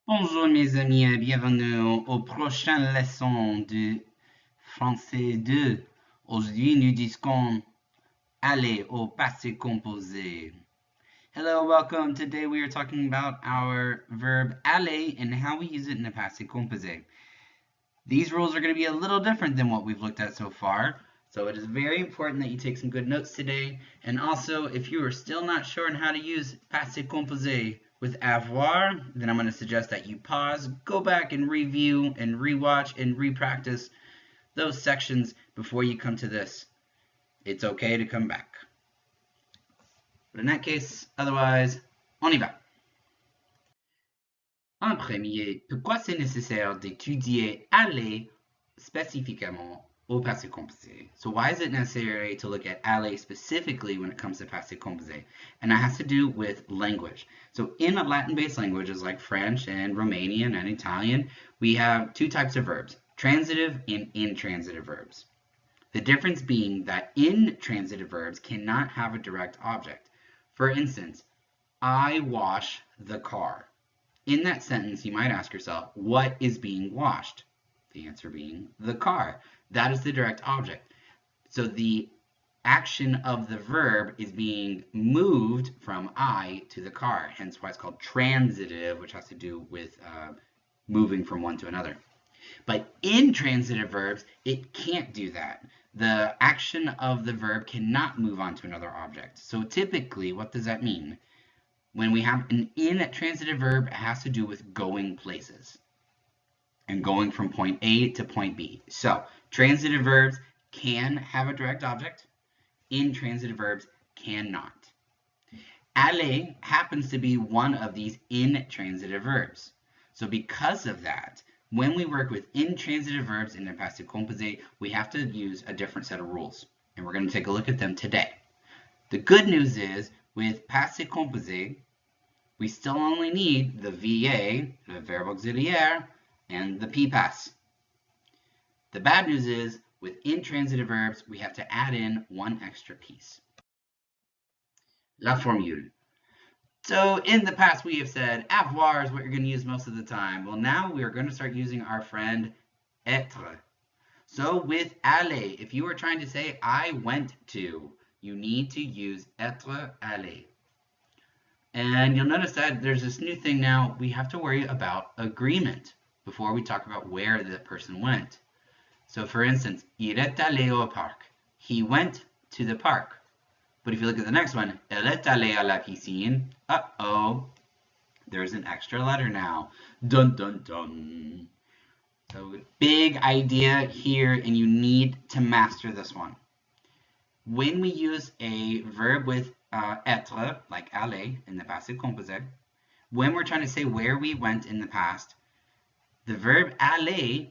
Bonjour mes amis et bienvenue aux prochaines leçons de français 2. Aujourd'hui, nous discutons aller au passé composé. Hello, welcome. Today we are talking about our verb aller and how we use it in the passé composé. These rules are going to be a little different than what we've looked at so far, so it is very important that you take some good notes today. And also, if you are still not sure on how to use passé composé with avoir, then I'm going to suggest that you pause, go back and review and rewatch and repractice those sections before you come to this. It's okay to come back. But in that case, otherwise, on y va. En premier, pourquoi c'est nécessaire d'étudier aller spécifiquement au passé composé? So why is it necessary to look at aller specifically when it comes to passé composé? And that has to do with language. So in Latin-based languages like French and Romanian and Italian, we have two types of verbs, transitive and intransitive verbs. The difference being that intransitive verbs cannot have a direct object. For instance, I wash the car. In that sentence, you might ask yourself, what is being washed? The answer being the car. That is the direct object. So the action of the verb is being moved from I to the car, hence why it's called transitive, which has to do with moving from one to another. But intransitive verbs, it can't do that. The action of the verb cannot move on to another object. So typically, what does that mean? When we have an intransitive verb, it has to do with going places and going from point A to point B. So transitive verbs can have a direct object. Intransitive verbs cannot. Aller happens to be one of these intransitive verbs. So because of that, when we work with intransitive verbs in their passé composé, we have to use a different set of rules. And we're going to take a look at them today. The good news is, with passé composé, we still only need the VA, the verb auxiliaire, and the PPAS. The bad news is, with intransitive verbs, we have to add in one extra piece. La formule. So in the past, we have said avoir is what you're going to use most of the time. Well, now we are going to start using our friend être. So with aller, if you are trying to say I went to, you need to use être aller. And you'll notice that there's this new thing now. We have to worry about agreement before we talk about where the person went. So for instance, il est allé au parc. He went to the park. But if you look at the next one, elle est allée à la piscine. Uh-oh, there's an extra letter now. Dun, dun, dun. So big idea here, and you need to master this one. When we use a verb with être, like aller in the passé composé, when we're trying to say where we went in the past, the verb aller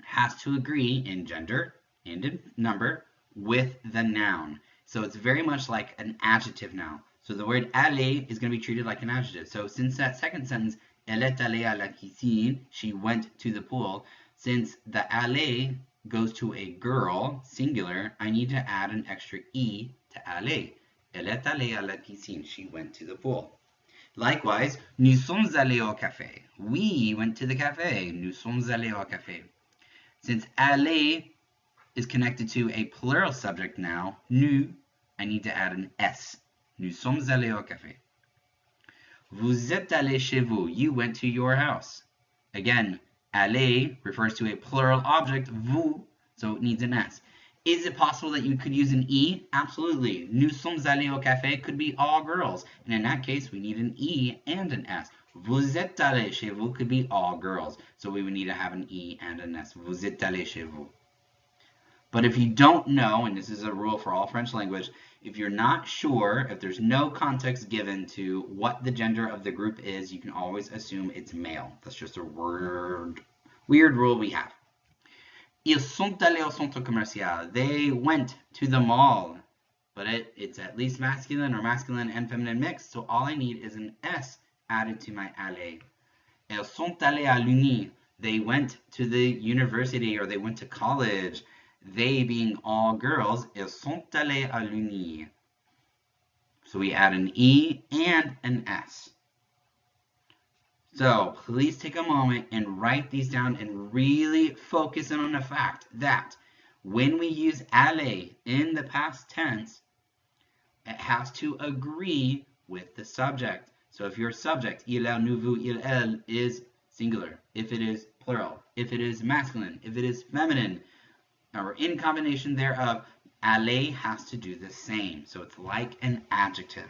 has to agree in gender and in number with the noun. So it's very much like an adjective now. So the word aller is going to be treated like an adjective. So since that second sentence, elle est allée à la piscine, she went to the pool, since the aller goes to a girl, singular, I need to add an extra E to aller. Elle est allée à la piscine. She went to the pool. Likewise, nous sommes allés au café. We went to the cafe. Nous sommes allés au café. Since aller is connected to a plural subject now, nous, I need to add an S. Nous sommes allés au café. Vous êtes allé chez vous. You went to your house. Again, aller refers to a plural object, vous, so it needs an S. Is it possible that you could use an E? Absolutely. Nous sommes allés au café could be all girls. And in that case, we need an E and an S. Vous êtes allé chez vous could be all girls. So we would need to have an E and an S. Vous êtes allé chez vous. But if you don't know, and this is a rule for all French language, if you're not sure, if there's no context given to what the gender of the group is, you can always assume it's male. That's just a weird rule we have. Ils sont allés au centre commercial. They went to the mall. But it's at least masculine or masculine and feminine mixed, so all I need is an S added to my aller. Elles sont allées à l'uni. They went to the university or they went to college. They being all girls, elles sont allées à l'uni. So we add an E and an S. So please take a moment and write these down and really focus in on the fact that when we use aller in the past tense, it has to agree with the subject. So if your subject, il a, nous, vous, il, elle, is singular, if it is plural, if it is masculine, if it is feminine, or in combination thereof, aller has to do the same. So it's like an adjective.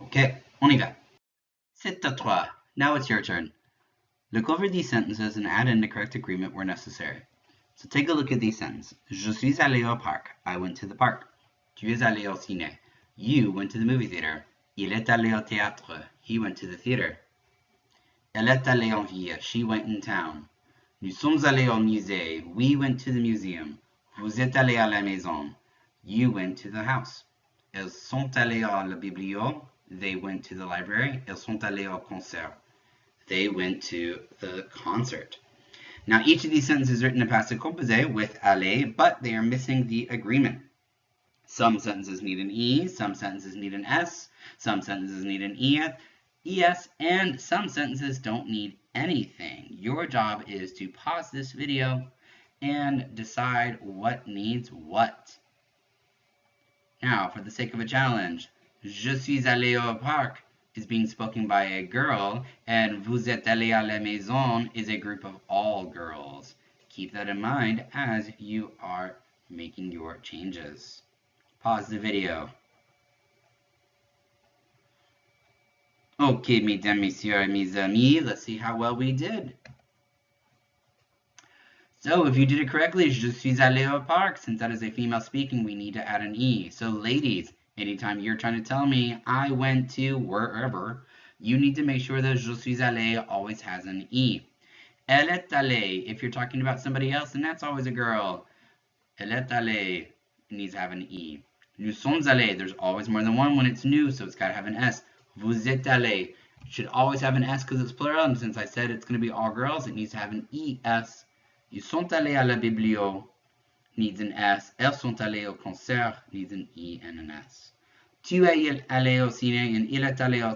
Okay, on y va. C'est à toi. Now it's your turn. Look over these sentences and add in the correct agreement where necessary. So take a look at these sentences. Je suis allé au parc. I went to the park. Tu es allé au ciné. You went to the movie theater. Il est allé au théâtre. He went to the theater. Elle est allée en ville. She went in town. Nous sommes allés au musée. We went to the museum. Vous êtes allé à la maison. You went to the house. Elles sont allées à la bibliothèque. They went to the library. Elles sont allées au concert. They went to the concert. Now, each of these sentences is written in past composé with aller, but they are missing the agreement. Some sentences need an E, some sentences need an S, some sentences need an ES, and some sentences don't need anything. Your job is to pause this video and decide what needs what. Now, for the sake of a challenge, je suis allé au parc is being spoken by a girl, and vous êtes allé à la maison is a group of all girls. Keep that in mind as you are making your changes. Pause the video. Okay, mesdames, messieurs, et mes amis, let's see how well we did. So if you did it correctly, je suis allé au parc, since that is a female speaking, we need to add an E. So ladies, anytime you're trying to tell me I went to wherever, you need to make sure that je suis allé always has an E. Elle est allée, if you're talking about somebody else, and that's always a girl. Elle est allée needs to have an E. Nous sommes allés, there's always more than one when it's new, so it's got to have an S. Vous êtes allés should always have an S because it's plural, and since I said it's going to be all girls, it needs to have an ES. Ils sont allés à la bibliothèque needs an S. Elles sont allées au concert needs an E and an S. Tu es allé au ciné and il est allé au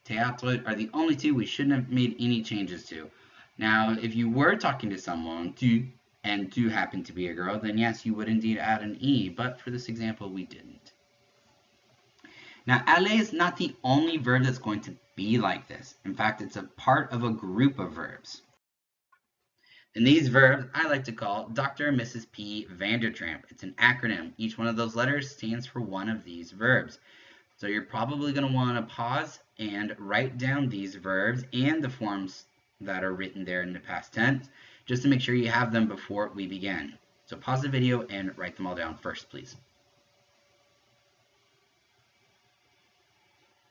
théâtre are the only two we shouldn't have made any changes to. Now, if you were talking to someone, tu, and tu happened to be a girl, then yes, you would indeed add an E, but for this example, we didn't. Now, aller is not the only verb that's going to be like this. In fact, it's a part of a group of verbs. And these verbs I like to call Dr. and Mrs. P. VANDERTRAMP. It's an acronym. Each one of those letters stands for one of these verbs. So you're probably going to want to pause and write down these verbs and the forms that are written there in the past tense, just to make sure you have them before we begin. So pause the video and write them all down first, please.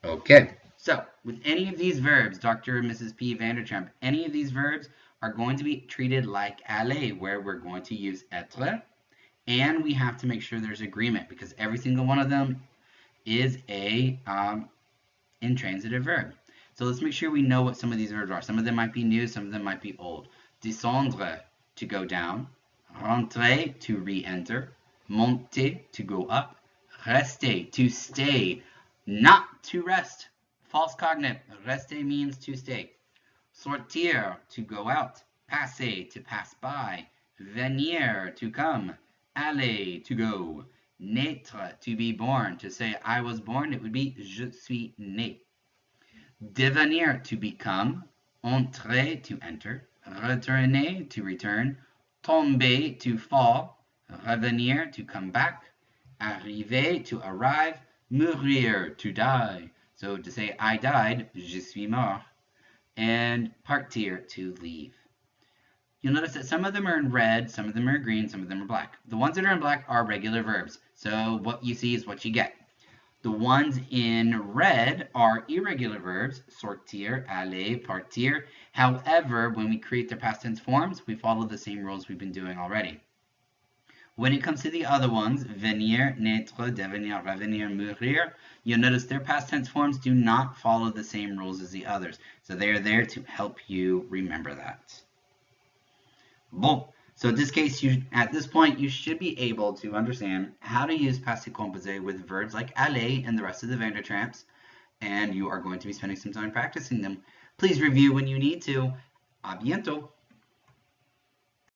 Okay, so with any of these verbs, Dr. and Mrs. P. VANDERTRAMP, any of these verbs are going to be treated like aller, where we're going to use être, and we have to make sure there's agreement because every single one of them is a intransitive verb. So let's make sure we know what some of these verbs are. Some of them might be new, some of them might be old. Descendre, to go down. Rentrer, to re-enter. Monter, to go up. Rester, to stay, not to rest. False cognative. Rester means to stay. Sortir, to go out. Passer, to pass by. Venir, to come. Aller, to go. Naître, to be born. To say I was born, it would be je suis né. Devenir, to become. Entrer, to enter. Retourner, to return. Tomber, to fall. Revenir, to come back. Arriver, to arrive. Mourir, to die. So to say I died, je suis mort. And partir, to leave. You'll notice that some of them are in red, some of them are green, some of them are black. The ones that are in black are regular verbs. So what you see is what you get. The ones in red are irregular verbs, sortir, aller, partir. However, when we create their past tense forms, we follow the same rules we've been doing already. When it comes to the other ones, venir, naître, devenir, revenir, mourir, you'll notice their past tense forms do not follow the same rules as the others. So they are there to help you remember that. Bon. So in this case, at this point, you should be able to understand how to use passé composé with verbs like aller and the rest of the VANDERTRAMPs. and you are going to be spending some time practicing them. Please review when you need to. A bientôt.